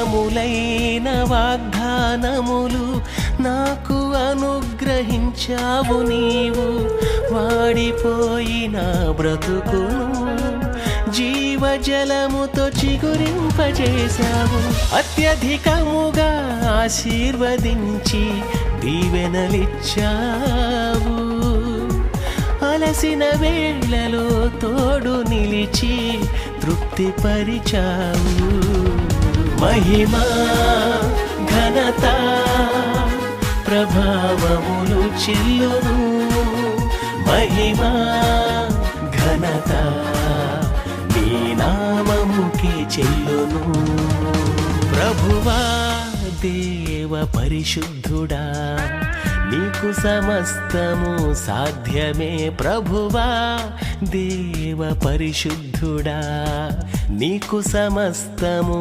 అమూల్యములైన వాగ్దానములు నాకు అనుగ్రహించావు నీవు. వాడిపోయిన బ్రతుకును జీవజలముతో చిగురింపజేశావు. అత్యధికముగా ఆశీర్వదించి దీవెనలిచ్చావు. అలసిన వేళలో తోడు నిలిచి తృప్తిపరిచావు. మహిమా ఘనత ప్రభావములు చెల్లును. మహిమా ఘనత నీ నామముకే చెల్లును. ప్రభువా దేవ పరిశుద్ధుడా, నీకు సమస్తము సాధ్యమే. ప్రభువా దేవ పరిశుద్ధుడా, నీకు సమస్తము